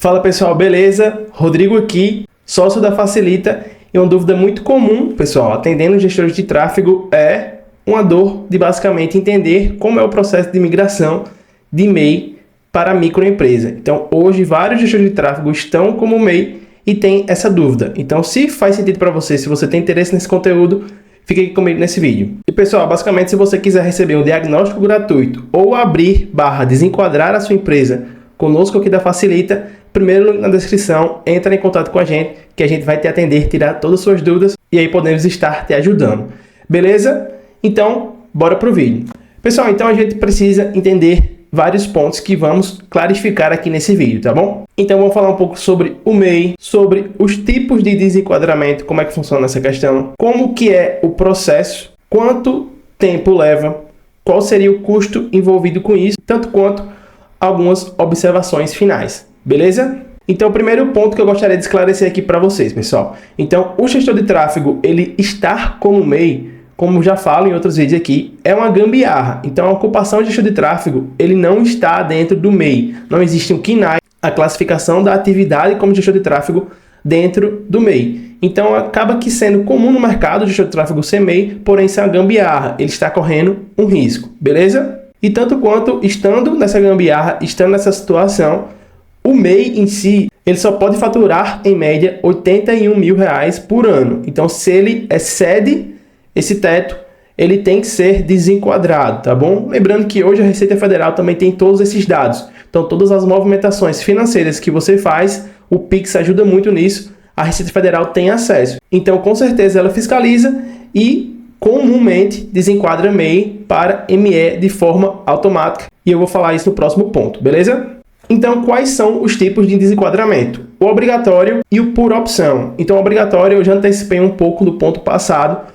Fala pessoal, beleza? Rodrigo aqui, sócio da Facilita. E uma dúvida muito comum, pessoal, atendendo gestores de tráfego, é uma dor de basicamente entender como é o processo de migração de MEI para microempresa. Então, hoje, vários gestores de tráfego estão como MEI e tem essa dúvida. Então, se faz sentido para você, se você tem interesse nesse conteúdo, fique aqui comigo nesse vídeo. E pessoal, basicamente, se você quiser receber um diagnóstico gratuito ou abrir/desenquadrar a sua empresa conosco aqui da Facilita, primeiro link na descrição, entra em contato com a gente, que a gente vai te atender, tirar todas as suas dúvidas e aí podemos estar te ajudando. Beleza? Então, bora pro vídeo. Pessoal, então a gente precisa entender vários pontos que vamos clarificar aqui nesse vídeo, tá bom? Então vamos falar um pouco sobre o MEI, sobre os tipos de desenquadramento, como é que funciona essa questão, como que é o processo, quanto tempo leva, qual seria o custo envolvido com isso, tanto quanto algumas observações finais, beleza? Então, o primeiro ponto que eu gostaria de esclarecer aqui para vocês, pessoal. Então, o gestor de tráfego, ele estar como MEI, como já falo em outros vídeos aqui, é uma gambiarra. Então, a ocupação de gestor de tráfego, ele não está dentro do MEI. Não existe um KNAI, a classificação da atividade como gestor de tráfego dentro do MEI. Então, acaba que sendo comum no mercado o gestor de tráfego ser MEI, porém, isso é uma gambiarra. Ele está correndo um risco, beleza? E tanto quanto estando nessa gambiarra, estando nessa situação, o MEI em si, ele só pode faturar, em média, R$81 mil por ano. Então, se ele excede esse teto, ele tem que ser desenquadrado, tá bom? Lembrando que hoje a Receita Federal também tem todos esses dados. Então, todas as movimentações financeiras que você faz, o Pix ajuda muito nisso, a Receita Federal tem acesso. Então, com certeza, ela fiscaliza e comumente desenquadra MEI para ME de forma automática. E eu vou falar isso no próximo ponto, beleza? Então, quais são os tipos de desenquadramento? O obrigatório e o por opção. Então, o obrigatório, eu já antecipei um pouco do ponto passado.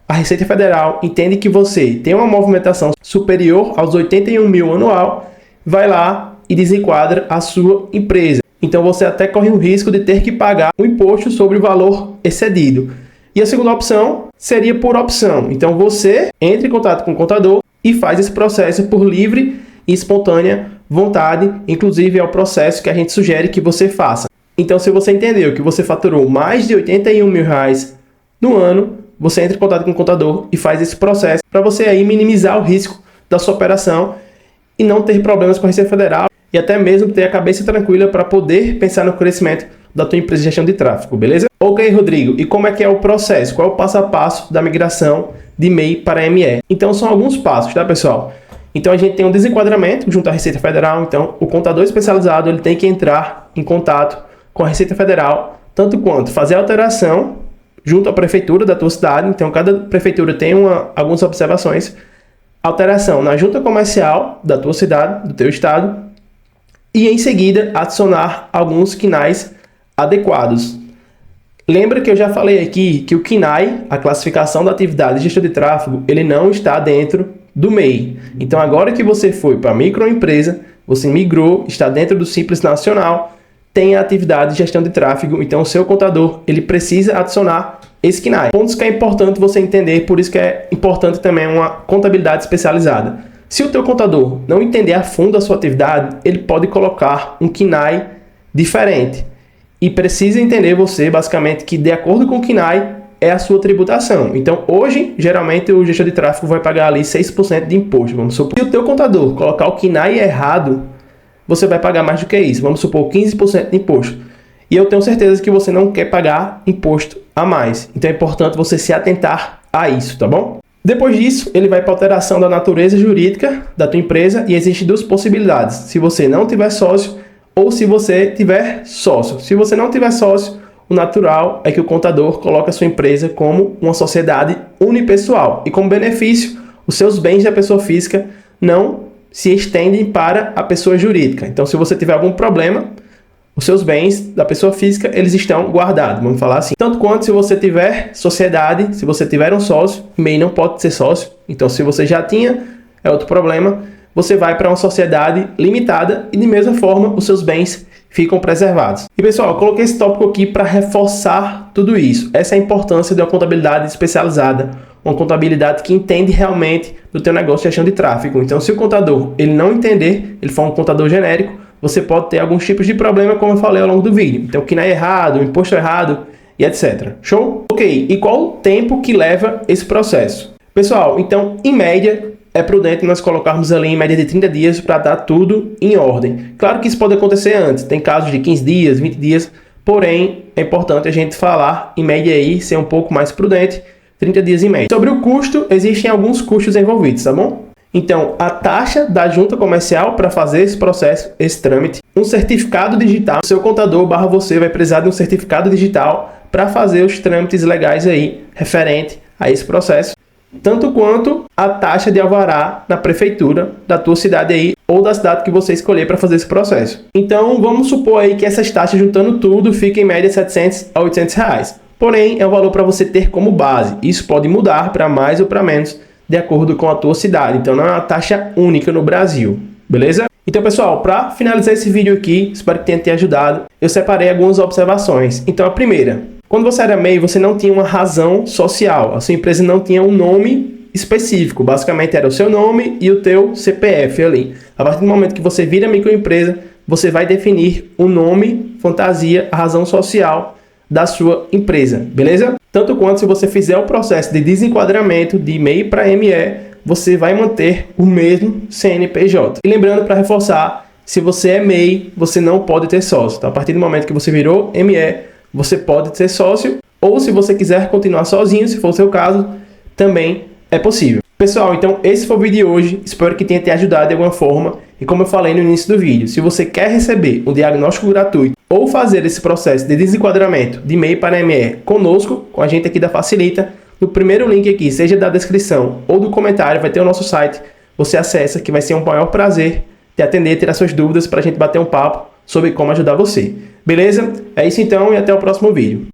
A Receita Federal entende que você tem uma movimentação superior aos 81 mil anual, vai lá e desenquadra a sua empresa. Então, você até corre o risco de ter que pagar um imposto sobre o valor excedido. E a segunda opção seria por opção. Então, você entra em contato com o contador e faz esse processo por livre e espontânea vontade. Inclusive, é o processo que a gente sugere que você faça. Então, se você entendeu que você faturou mais de R$81 mil no ano, você entra em contato com o contador e faz esse processo para você aí minimizar o risco da sua operação e não ter problemas com a Receita Federal e até mesmo ter a cabeça tranquila para poder pensar no crescimento da tua empresa de gestão de tráfego, beleza? Ok, Rodrigo, e como é que é o processo? Qual é o passo a passo da migração de MEI para ME? Então, são alguns passos, tá, pessoal? Então, a gente tem um desenquadramento junto à Receita Federal. Então, o contador especializado ele tem que entrar em contato com a Receita Federal, tanto quanto fazer alteração junto à prefeitura da tua cidade. Então, cada prefeitura tem algumas observações. Alteração na junta comercial da tua cidade, do teu estado. E, em seguida, adicionar alguns KNAIs adequados. Lembra que eu já falei aqui que o KNAI, a classificação da atividade de gestão de tráfego, ele não está dentro do MEI. Então, agora que você foi para a microempresa, você migrou, está dentro do Simples Nacional, tem a atividade de gestão de tráfego, então o seu contador ele precisa adicionar esse KNAI. Pontos que é importante você entender, por isso que é importante também uma contabilidade especializada. Se o teu contador não entender a fundo a sua atividade, ele pode colocar um KNAI diferente. E precisa entender você, basicamente, que de acordo com o KNAI é a sua tributação. Então, hoje, geralmente, o gestor de tráfego vai pagar ali 6% de imposto. Vamos supor. Se o teu contador colocar o KNAI errado, você vai pagar mais do que isso. Vamos supor 15% de imposto. E eu tenho certeza que você não quer pagar imposto a mais. Então, é importante você se atentar a isso, tá bom? Depois disso, ele vai para a alteração da natureza jurídica da tua empresa e existem duas possibilidades. Se você não tiver sócio ou se você tiver sócio. Se você não tiver sócio, o natural é que o contador coloque a sua empresa como uma sociedade unipessoal. E como benefício, os seus bens da pessoa física não se estendem para a pessoa jurídica. Então, se você tiver algum problema, os seus bens da pessoa física, eles estão guardados, vamos falar assim. Tanto quanto se você tiver sociedade, se você tiver um sócio, MEI não pode ser sócio. Então, se você já tinha, é outro problema. Você vai para uma sociedade limitada e, de mesma forma, os seus bens ficam preservados. E, pessoal, eu coloquei esse tópico aqui para reforçar tudo isso. Essa é a importância de uma contabilidade especializada, uma contabilidade que entende realmente do teu negócio de gestão de tráfego. Então, se o contador ele não entender, ele for um contador genérico, você pode ter alguns tipos de problema, como eu falei ao longo do vídeo. Então, KNAI errado, imposto errado e etc. Show? Ok, e qual o tempo que leva esse processo? Pessoal, então, em média, é prudente nós colocarmos ali em média de 30 dias para dar tudo em ordem. Claro que isso pode acontecer antes, tem casos de 15 dias, 20 dias, porém, é importante a gente falar em média aí, ser um pouco mais prudente, 30 dias em média. Sobre o custo, existem alguns custos envolvidos, tá bom? Então, a taxa da junta comercial para fazer esse processo, esse trâmite, um certificado digital, seu contador / você vai precisar de um certificado digital para fazer os trâmites legais aí, referente a esse processo, tanto quanto a taxa de alvará na prefeitura da tua cidade aí, ou da cidade que você escolher para fazer esse processo. Então, vamos supor aí que essas taxas, juntando tudo, fiquem em média R$ 700 a R$ 800 reais. Porém, é um valor para você ter como base. Isso pode mudar para mais ou para menos, de acordo com a tua cidade. Então, não é uma taxa única no Brasil, beleza? Então, pessoal, para finalizar esse vídeo aqui, espero que tenha te ajudado, eu separei algumas observações. Então, a primeira, quando você era MEI, você não tinha uma razão social, a sua empresa não tinha um nome específico, basicamente era o seu nome e o teu CPF ali. A partir do momento que você vira microempresa, você vai definir o nome, fantasia, a razão social da sua empresa, beleza? Tanto quanto se você fizer o processo de desenquadramento de MEI para ME, você vai manter o mesmo CNPJ. E lembrando, para reforçar, se você é MEI, você não pode ter sócio. Então, a partir do momento que você virou ME, você pode ser sócio, ou se você quiser continuar sozinho, se for o seu caso, também é possível. Pessoal, então esse foi o vídeo de hoje, espero que tenha te ajudado de alguma forma, e como eu falei no início do vídeo, se você quer receber um diagnóstico gratuito, ou fazer esse processo de desenquadramento de MEI para ME conosco, com a gente aqui da Facilita, no primeiro link aqui, seja da descrição ou do comentário, vai ter o nosso site, você acessa, que vai ser um maior prazer te atender, tirar suas dúvidas para a gente bater um papo sobre como ajudar você. Beleza? É isso então e até o próximo vídeo.